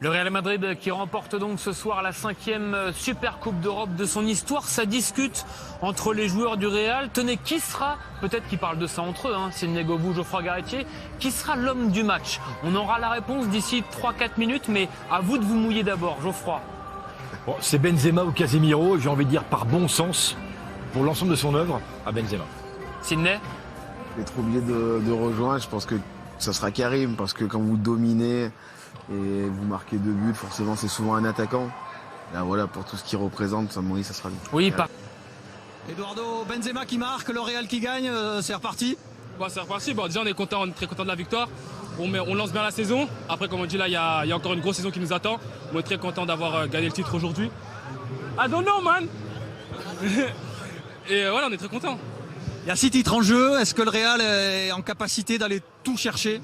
Le Real Madrid qui remporte donc ce soir la 5e Super Coupe d'Europe de son histoire. Ça discute entre les joueurs du Real. Tenez, qui sera, peut-être qu'ils parlent de ça entre eux, Sidney Govou, Geoffroy Garretier, qui sera l'homme du match? On aura la réponse d'ici 3-4 minutes, mais à vous de vous mouiller d'abord, Geoffroy. Bon, c'est Benzema ou Casemiro, j'ai envie de dire par bon sens, pour l'ensemble de son œuvre, à Benzema. Sidney? Être obligé de rejoindre, je pense que ça sera Karim, parce que quand vous dominez et vous marquez 2 buts, forcément c'est souvent un attaquant. Là, voilà, pour tout ce qu'il représente, à mon avis, ça sera lui. Oui, pas. Eduardo, Benzema qui marque, le Real qui gagne, c'est reparti. C'est reparti. Déjà, on est très content de la victoire. On lance bien la saison. Après, comme on dit, là, il y a encore une grosse saison qui nous attend. On est très content d'avoir gagné le titre aujourd'hui. I don't know, man. Et voilà, on est très content. Il y a 6 titres en jeu. Est-ce que le Real est en capacité d'aller tout chercher?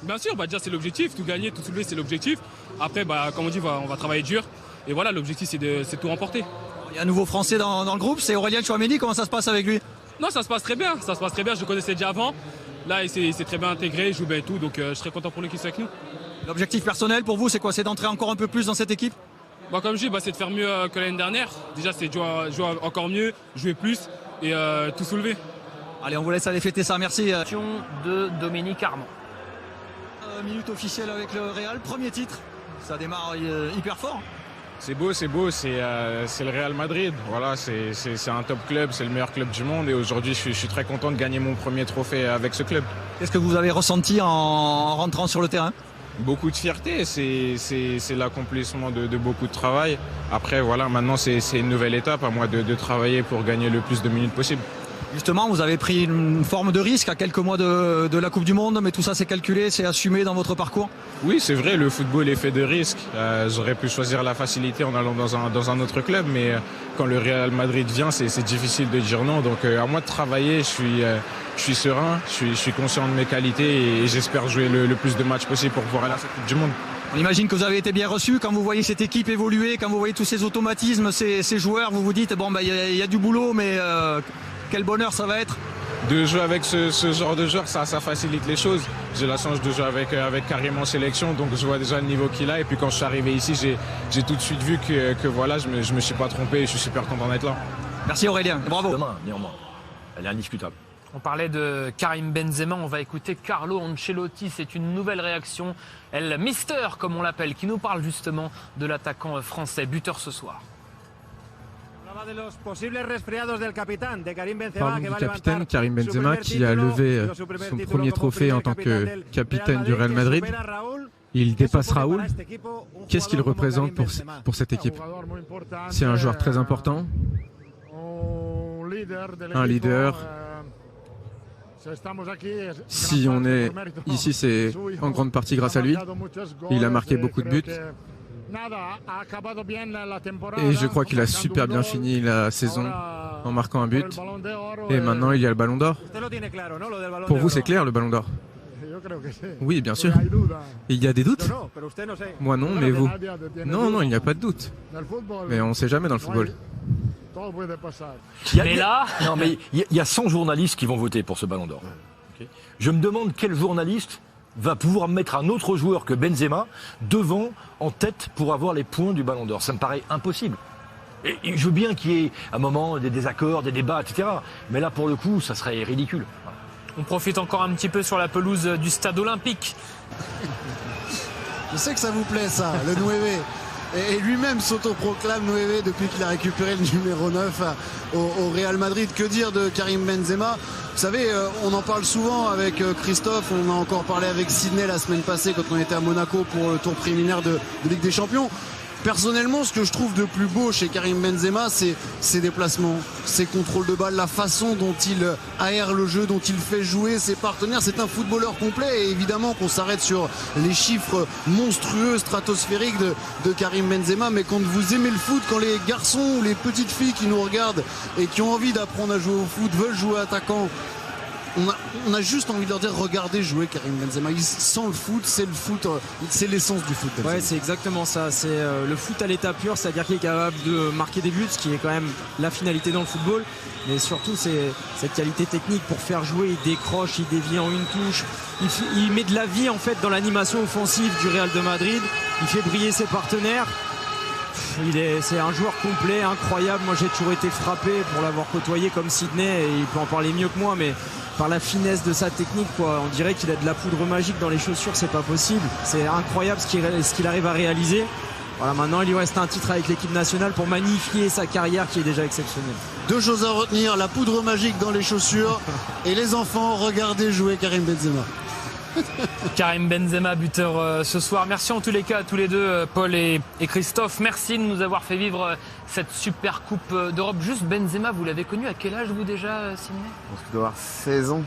Bien sûr, déjà c'est l'objectif, tout gagner, tout soulever, c'est l'objectif. Après, comme on dit, on va travailler dur. Et voilà, l'objectif c'est de tout remporter. Il y a un nouveau Français dans le groupe, c'est Aurélien Tchouameni. Comment ça se passe avec lui? Non, ça se passe très bien. Je le connaissais déjà avant. Là, il s'est très bien intégré, il joue bien et tout. Donc je serais content pour lui qu'il soit avec nous. L'objectif personnel pour vous, c'est quoi? C'est d'entrer encore un peu plus dans cette équipe? Comme je dis, c'est de faire mieux que l'année dernière. Déjà, c'est de jouer encore mieux, jouer plus et tout soulever. Allez, on vous laisse aller fêter ça, merci. De Dominique Armand. Minute officielle avec le Real, premier titre. Ça démarre hyper fort. C'est beau, c'est le Real Madrid. Voilà, c'est un top club, c'est le meilleur club du monde. Et aujourd'hui, je suis très content de gagner mon premier trophée avec ce club. Qu'est-ce que vous avez ressenti en rentrant sur le terrain? Beaucoup de fierté, c'est l'accomplissement de beaucoup de travail. Après, voilà, maintenant c'est une nouvelle étape à moi de travailler pour gagner le plus de minutes possible. Justement, vous avez pris une forme de risque à quelques mois de la Coupe du Monde, mais tout ça c'est calculé, c'est assumé dans votre parcours? Oui, c'est vrai, le football est fait de risques. J'aurais pu choisir la facilité en allant dans un autre club, mais quand le Real Madrid vient, c'est difficile de dire non. Donc à moi de travailler, je suis serein, je suis conscient de mes qualités et j'espère jouer le plus de matchs possible pour pouvoir aller à cette Coupe du Monde. On imagine que vous avez été bien reçu quand vous voyez cette équipe évoluer, quand vous voyez tous ces automatismes, ces joueurs, vous vous dites, bon, y a du boulot, mais quel bonheur ça va être. De jouer avec ce genre de joueur, ça facilite les choses. J'ai la chance de jouer avec Karim en sélection, donc je vois déjà le niveau qu'il a. Et puis quand je suis arrivé ici, j'ai tout de suite vu que voilà, je me suis pas trompé et je suis super content d'être là. Merci Aurélien, bravo. Demain, néanmoins, elle est indiscutable. On parlait de Karim Benzema, on va écouter Carlo Ancelotti, c'est une nouvelle réaction. El Mister, comme on l'appelle, qui nous parle justement de l'attaquant français, buteur ce soir. Parlons du capitaine Karim Benzema qui a levé son premier trophée en tant que capitaine du Real Madrid. Il dépasse Raoul. Qu'est-ce qu'il représente pour cette équipe? C'est un joueur très important, un leader. Si on est ici, c'est en grande partie grâce à lui. Il a marqué beaucoup de buts. Et je crois qu'il a super bien fini la saison en marquant un but. Et maintenant, il y a le Ballon d'Or. Pour vous, c'est clair, le Ballon d'Or? Oui, bien sûr. Il y a des doutes? Moi non, mais vous? Non, il n'y a pas de doute. Mais on ne sait jamais dans le football. Il y a 100 journalistes qui vont voter pour ce Ballon d'Or. Je me demande quel journaliste va pouvoir mettre un autre joueur que Benzema devant, en tête, pour avoir les points du Ballon d'Or. Ça me paraît impossible. Et je veux bien qu'il y ait un moment des désaccords, des débats, etc. Mais là, pour le coup, ça serait ridicule. On profite encore un petit peu sur la pelouse du stade olympique. Je sais que ça vous plaît ça, le Nueve. Et lui-même s'autoproclame Nueve depuis qu'il a récupéré le numéro 9 au Real Madrid. Que dire de Karim Benzema? Vous savez, on en parle souvent avec Christophe, on a encore parlé avec Sidney la semaine passée quand on était à Monaco pour le tour préliminaire de Ligue des Champions. Personnellement, ce que je trouve de plus beau chez Karim Benzema, c'est ses déplacements, ses contrôles de balle, la façon dont il aère le jeu, dont il fait jouer ses partenaires. C'est un footballeur complet et évidemment qu'on s'arrête sur les chiffres monstrueux, stratosphériques de Karim Benzema. Mais quand vous aimez le foot, quand les garçons ou les petites filles qui nous regardent et qui ont envie d'apprendre à jouer au foot veulent jouer attaquant, on a juste envie de leur dire regardez jouer Karim Benzema. Il sent le foot, c'est l'essence du foot. Ouais, c'est exactement ça. C'est le foot à l'état pur, c'est-à-dire qu'il est capable de marquer des buts, ce qui est quand même la finalité dans le football. Mais surtout, c'est cette qualité technique pour faire jouer. Il décroche, il dévie en une touche. Il met de la vie en fait dans l'animation offensive du Real de Madrid. Il fait briller ses partenaires. C'est un joueur complet, incroyable. Moi, j'ai toujours été frappé pour l'avoir côtoyé comme Sidney, et il peut en parler mieux que moi, mais par la finesse de sa technique, quoi. On dirait qu'il a de la poudre magique dans les chaussures, c'est pas possible. C'est incroyable ce qu'il arrive à réaliser. Voilà, maintenant, il lui reste un titre avec l'équipe nationale pour magnifier sa carrière qui est déjà exceptionnelle. 2 choses à retenir, la poudre magique dans les chaussures et les enfants, regardez jouer Karim Benzema. Karim Benzema, buteur ce soir. Merci en tous les cas à tous les deux, Paul et Christophe. Merci de nous avoir fait vivre cette super coupe d'Europe. Juste Benzema, vous l'avez connu à quel âge vous déjà, Sidney? Je pense qu'il doit avoir 16 ans.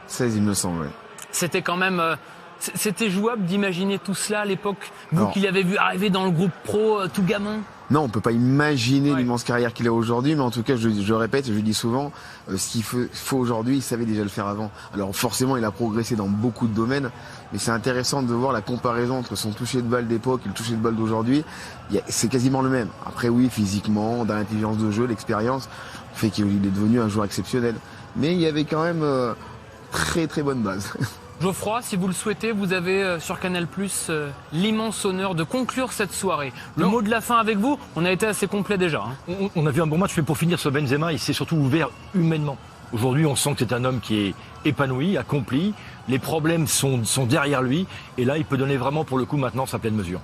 16 il me semble, ouais. C'était quand même... C'était jouable d'imaginer tout cela à l'époque, vous qui l'avez vu arriver dans le groupe pro tout gamin? Non, on peut pas imaginer l'immense carrière qu'il a aujourd'hui, mais en tout cas, je répète, je le dis souvent, ce qu'il faut aujourd'hui, il savait déjà le faire avant. Alors forcément, il a progressé dans beaucoup de domaines, mais c'est intéressant de voir la comparaison entre son toucher de balle d'époque et le toucher de balle d'aujourd'hui. C'est quasiment le même. Après oui, physiquement, dans l'intelligence de jeu, l'expérience fait qu'il est devenu un joueur exceptionnel. Mais il y avait quand même très très bonne base. Geoffroy, si vous le souhaitez, vous avez sur Canal+ l'immense honneur de conclure cette soirée. Le mot de la fin avec vous, on a été assez complet déjà. On a vu un bon match, mais pour finir, ce Benzema, il s'est surtout ouvert humainement. Aujourd'hui, on sent que c'est un homme qui est épanoui, accompli. Les problèmes sont derrière lui. Et là, il peut donner vraiment, pour le coup, maintenant, sa pleine mesure.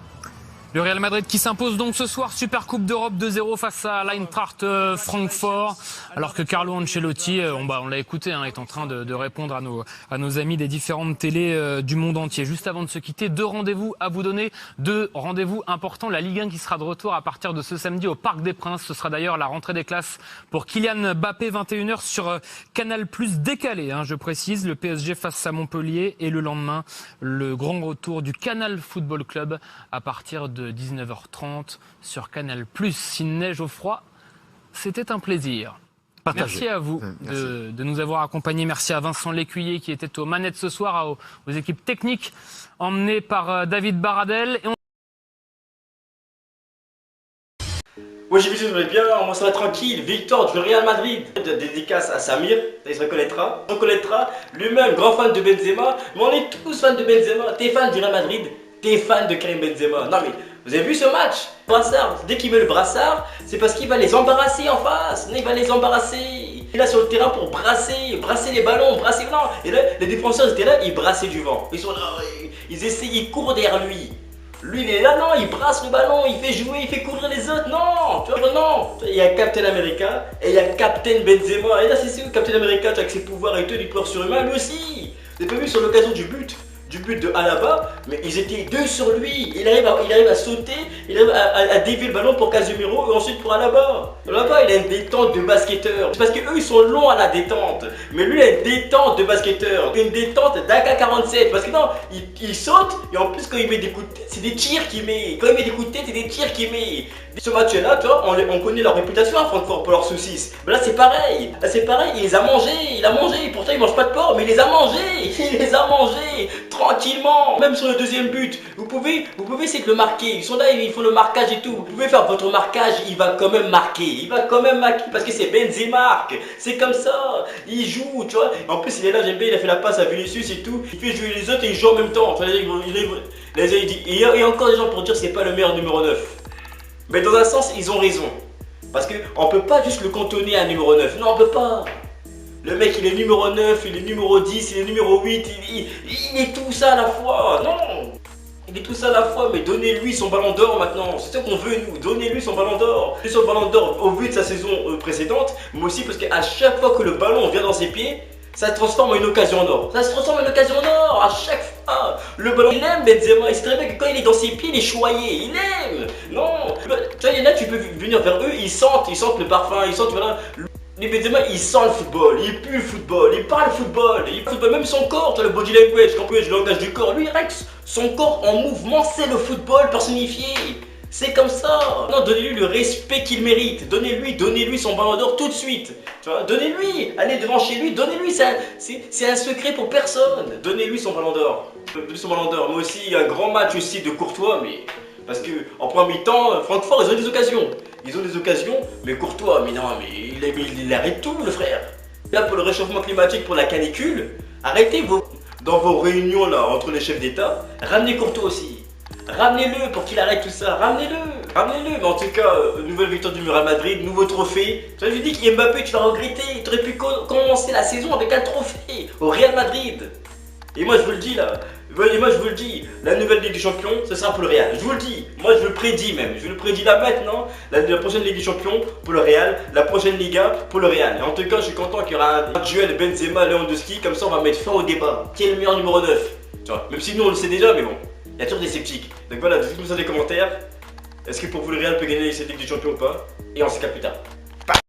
Le Real Madrid qui s'impose donc ce soir, Super Coupe d'Europe 2-0 face à l'Eintracht Francfort, alors que Carlo Ancelotti, on l'a écouté, est en train de répondre à nos amis des différentes télés du monde entier. Juste avant de se quitter, 2 rendez-vous à vous donner, 2 rendez-vous importants. La Ligue 1 qui sera de retour à partir de ce samedi au Parc des Princes. Ce sera d'ailleurs la rentrée des classes pour Kylian Mbappé, 21h sur Canal+ décalé. Je précise, le PSG face à Montpellier et le lendemain, le grand retour du Canal Football Club à partir de 19h30 sur Canal+. Sidney, Geoffroy, c'était un plaisir. Partagé. Merci à vous de nous avoir accompagnés. Merci à Vincent Lécuyer qui était aux manettes ce soir, aux équipes techniques emmenées par David Baradel. Moi j'ai vu ça bien, moi ça va tranquille, victoire du Real Madrid. Dédicace à Samir, il se reconnaîtra. Lui-même, grand fan de Benzema, mais on est tous fans de Benzema. T'es fan du Real Madrid, t'es fan de Karim Benzema. Non mais, vous avez vu ce match? Brassard, dès qu'il met le brassard, c'est parce qu'il va les embarrasser en face. Il va les embarrasser. Il est là sur le terrain pour brasser les ballons, brasser. Non. Et là, les défenseurs étaient là, ils brassaient du vent. Ils sont là, ils essayent, ils courent derrière lui. Lui il est là, non, il brasse le ballon, il fait jouer, il fait courir les autres, non, tu vois, non. Il y a Captain America et il y a Captain Benzema. Et là c'est sûr, Captain America, avec ses pouvoirs et tout, du pouvoir surhumain, lui aussi. Vous avez pas vu sur l'occasion du but de Alaba, mais ils étaient 2 sur lui. Il arrive à sauter, il arrive à dévier le ballon pour Casemiro et ensuite pour Alaba. Alaba, il a une détente de basketteur. C'est parce que eux ils sont longs à la détente, mais lui il a une détente de basketteur, une détente d'AK-47. Parce que non, il saute et en plus quand il met des coups de tête, c'est des tirs qu'il met. Quand il met des coups de tête, c'est des tirs qu'il met. Ce match-là, tu vois, on connaît leur réputation à Francfort pour leurs saucisses. Mais là c'est pareil. Là c'est pareil, il les a mangés, il a mangé. Pourtant il mange pas de porc, mais il les a mangés. Il les a mangés tranquillement. Même sur le deuxième but, vous pouvez essayer de le marquer. Ils sont là, ils font le marquage et tout. Vous pouvez faire votre marquage, il va quand même marquer. Il va quand même marquer parce que c'est Benzema. C'est comme ça. Il joue, tu vois. En plus il est là, j'aime bien, il a fait la passe à Vinicius et tout. Il fait jouer les autres et il joue en même temps. Et encore des gens pour dire que c'est pas le meilleur numéro 9. Mais dans un sens, ils ont raison. Parce qu'on peut pas juste le cantonner à numéro 9. Non, on peut pas. Le mec, il est numéro 9, il est numéro 10, il est numéro 8, il est tout ça à la fois. Non, il est tout ça à la fois, mais donnez-lui son ballon d'or maintenant. C'est ce qu'on veut, nous. Donnez-lui son ballon d'or. Son ballon d'or au vu de sa saison précédente, mais aussi parce qu'à chaque fois que le ballon vient dans ses pieds, ça se transforme en une occasion en or. Ça se transforme en une occasion en or à chaque fois. Le ballon, il aime Benzema. Il sait très bien que quand il est dans ses pieds, il est choyé. Il aime. Non. Tu vois, il y en a, tu peux venir vers eux, ils sentent le parfum, ils sentent, voilà. Les Benzema, il sent le football, il pue le football, il parle football, même son corps, tu vois, le body language, le langage du corps. Lui, Rex, son corps en mouvement, c'est le football personnifié. C'est comme ça. Non, donnez-lui le respect qu'il mérite. Donnez-lui son ballon d'or tout de suite. Tu vois, donnez-lui. Allez devant chez lui, donnez-lui. C'est un secret pour personne. Donnez-lui son ballon d'or. Donnez-lui son ballon d'or. Moi aussi, un grand match aussi de Courtois, mais parce que en premier mi-temps, Francfort, ils ont des occasions. Mais Courtois, mais non, mais il arrête tout, le frère. Là, pour le réchauffement climatique, pour la canicule, arrêtez dans vos réunions là entre les chefs d'État, ramenez Courtois aussi. Ramenez-le pour qu'il arrête tout ça, ramenez-le. Mais en tout cas, nouvelle victoire du Real Madrid, nouveau trophée. Tu vois, je dis qu'Mbappé, tu vas regretter, tu aurais pu commencer la saison avec un trophée au Real Madrid. Et moi je vous le dis là, la nouvelle Ligue des Champions, ce sera pour le Real. Je vous le dis, moi je le prédis même, là maintenant, la prochaine Ligue des Champions pour le Real, la prochaine Liga pour le Real. Et en tout cas, je suis content qu'il y aura un duel Benzema-Lewandowski, comme ça on va mettre fin au débat. Qui est le meilleur numéro 9 ? Tu vois, même si nous on le sait déjà, mais bon. Il y a toujours des sceptiques. Donc voilà, dites-nous ça dans les commentaires. Est-ce que pour vous le Real peut gagner cette Ligue des Champions ou pas ? Et on se capte plus tard.